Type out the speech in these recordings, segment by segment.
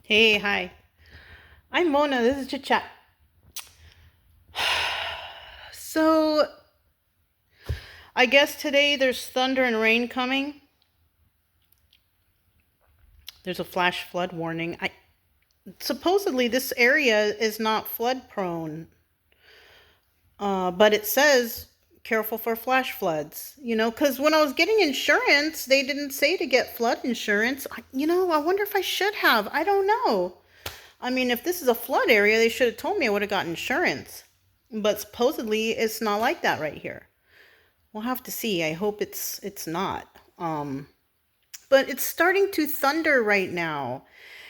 Hey, hi. I'm Mona. This is Chit Chat. So, I guess today there's thunder and rain coming. There's a flash flood warning. Supposedly this area is not flood prone, but it says careful for flash floods. Because when I was getting insurance, they didn't say to get flood insurance. I wonder if I should have. I don't know. I mean, if this is a flood area, they should have told me I would have gotten insurance. But supposedly it's not like that right here. We'll have to see. I hope it's not. But it's starting to thunder right now.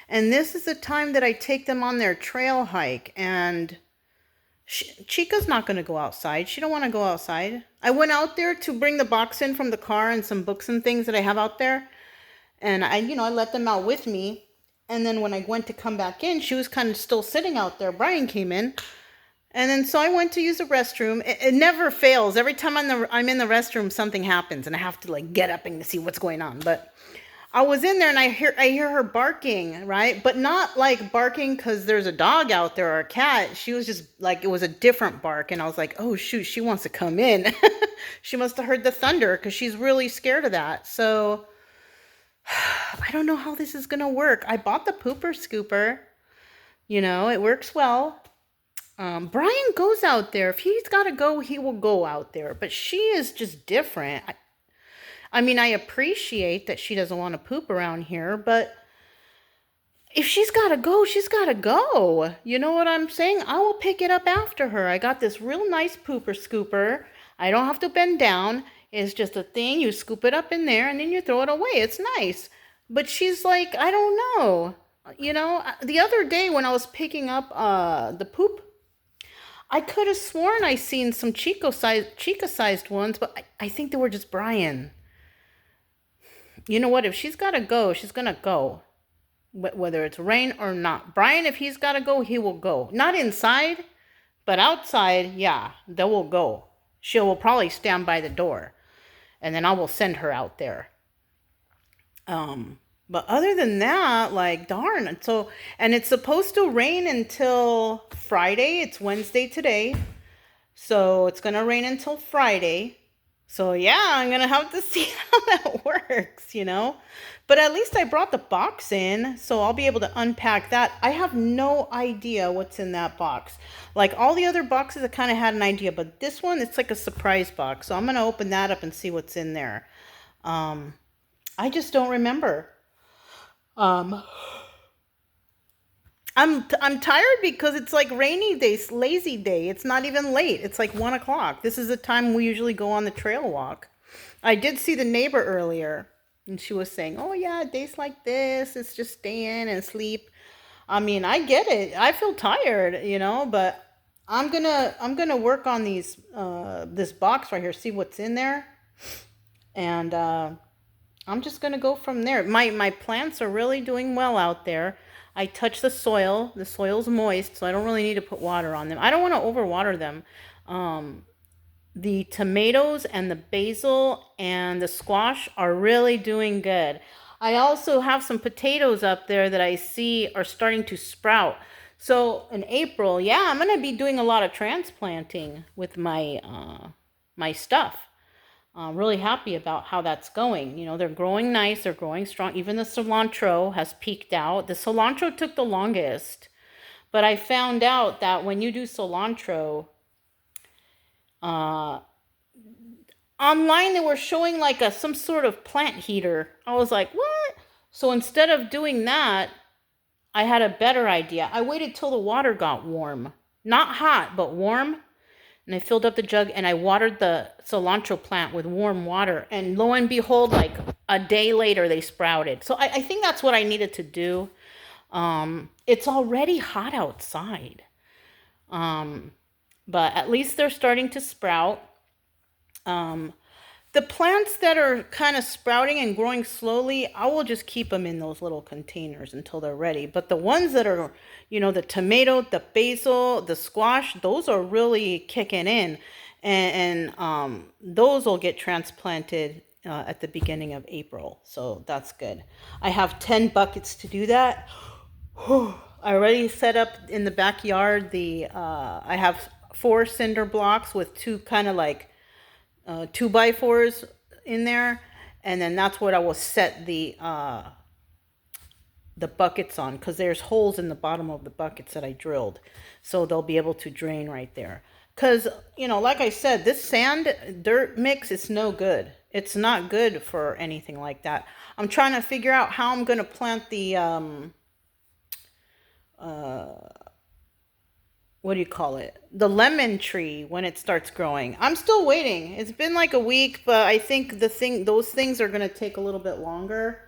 And this is the time that I take them on their trail hike. And Chica's not going to go outside. She don't want to go outside. I went out there to bring the box in from the car and some books and things that I have out there. And I let them out with me. And then when I went to come back in, she was kind of still sitting out there. Brian came in. And then so I went to use the restroom. It never fails. Every time I'm in the restroom, something happens, and I have to like get up and see what's going on. But I was in there, and I hear her barking, right? But not like barking because there's a dog out there or a cat. She was just like, it was a different bark, and I was like, oh shoot, she wants to come in. She must have heard the thunder because she's really scared of that. So I don't know how this is gonna work. I bought the pooper scooper. It works well. Brian goes out there. If he's got to go, he will go out there. But she is just different. I mean, I appreciate that she doesn't want to poop around here, but if she's got to go, she's got to go. You know what I'm saying? I will pick it up after her. I got this real nice pooper scooper. I don't have to bend down. It's just a thing. You scoop it up in there and then you throw it away. It's nice. But she's like, I don't know. The other day when I was picking up the poop, I could have sworn I seen some Chica-sized ones, but I think they were just Brian. You know what? If she's got to go, she's going to go. Whether it's rain or not. Brian, if he's got to go, he will go. Not inside, but outside, yeah, they will go. She will probably stand by the door. And then I will send her out there. But other than that, like, darn. And it's supposed to rain until Friday. It's Wednesday today. So it's going to rain until Friday. So yeah, I'm going to have to see how that works, But at least I brought the box in, so I'll be able to unpack that. I have no idea what's in that box. Like all the other boxes, I kind of had an idea, but this one, it's like a surprise box. So I'm going to open that up and see what's in there. I just don't remember. Um, I'm tired because it's like rainy day, lazy day. It's not even late. It's like 1 o'clock. This is the time we usually go on the trail walk. I did see the neighbor earlier, and she was saying, "Oh yeah, days like this, it's just stay in and sleep." I mean, I get it. I feel tired, but I'm gonna work on this box right here, see what's in there, and I'm just going to go from there. My plants are really doing well out there. I touch the soil. The soil's moist, so I don't really need to put water on them. I don't want to overwater them. The tomatoes and the basil and the squash are really doing good. I also have some potatoes up there that I see are starting to sprout. So in April, yeah, I'm going to be doing a lot of transplanting with my stuff. I'm really happy about how that's going. They're growing nice. They're growing strong. Even the cilantro has peaked out. The cilantro took the longest. But I found out that when you do cilantro, uh, online they were showing like some sort of plant heater. I was like, what? So instead of doing that, I had a better idea. I waited till the water got warm. Not hot, but warm. And I filled up the jug and I watered the cilantro plant with warm water. And lo and behold, like a day later, they sprouted. So I think that's what I needed to do. It's already hot outside. But at least they're starting to sprout. The plants that are kind of sprouting and growing slowly, I will just keep them in those little containers until they're ready. But the ones that are, the tomato, the basil, the squash, those are really kicking in. And those will get transplanted at the beginning of April. So that's good. I have 10 buckets to do that. I already set up in the backyard I have 4 cinder blocks with two kind of like 2x4s in there, and then that's what I will set the buckets on, because there's holes in the bottom of the buckets that I drilled, so they'll be able to drain right there. Because, like I said, this sand dirt mix is no good. It's not good for anything like that. I'm trying to figure out how I'm going to plant the what do you call it, the lemon tree when it starts growing. I'm still waiting. It's been like a week, but I think those things are going to take a little bit longer.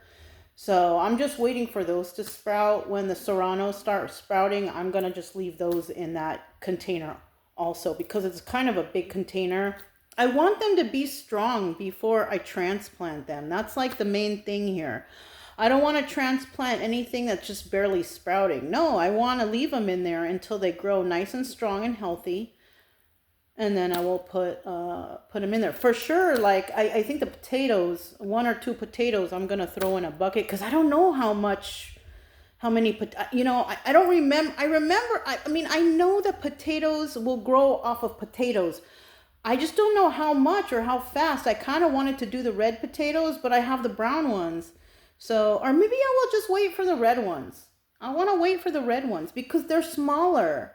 So I'm just waiting for those to sprout. When the serranos start sprouting, I'm going to just leave those in that container also, because it's kind of a big container. I want them to be strong before I transplant them. That's like the main thing here. I don't want to transplant anything that's just barely sprouting. No, I want to leave them in there until they grow nice and strong and healthy. And then I will put them in there. For sure, like, I think the potatoes, 1 or 2 potatoes, I'm going to throw in a bucket, because I don't know how many, I don't remember. I know that potatoes will grow off of potatoes. I just don't know how much or how fast. I kind of wanted to do the red potatoes, but I have the brown ones. So, or maybe I will just wait for the red ones. I want to wait for the red ones because they're smaller.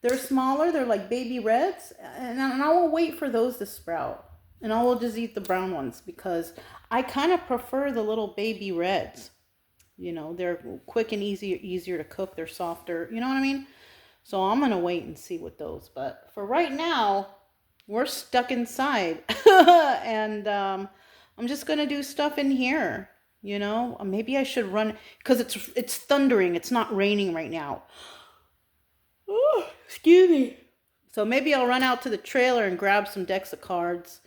They're like baby reds, and I will wait for those to sprout. And I will just eat the brown ones because I kind of prefer the little baby reds. They're quick and easier to cook. They're softer. You know what I mean? So I'm going to wait and see with those. But for right now, we're stuck inside. And I'm just going to do stuff in here. Maybe I should run, because it's thundering. It's not raining right now. Oh, excuse me. So maybe I'll run out to the trailer and grab some decks of cards,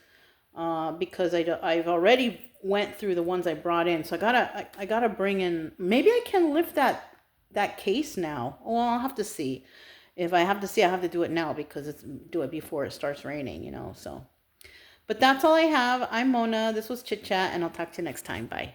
because I've already went through the ones I brought in. So I gotta bring in. Maybe I can lift that case now. Well, I'll have to see. If I have to see, I have to do it now, because do it before it starts raining. So. But that's all I have. I'm Mona. This was Chit Chat, and I'll talk to you next time. Bye.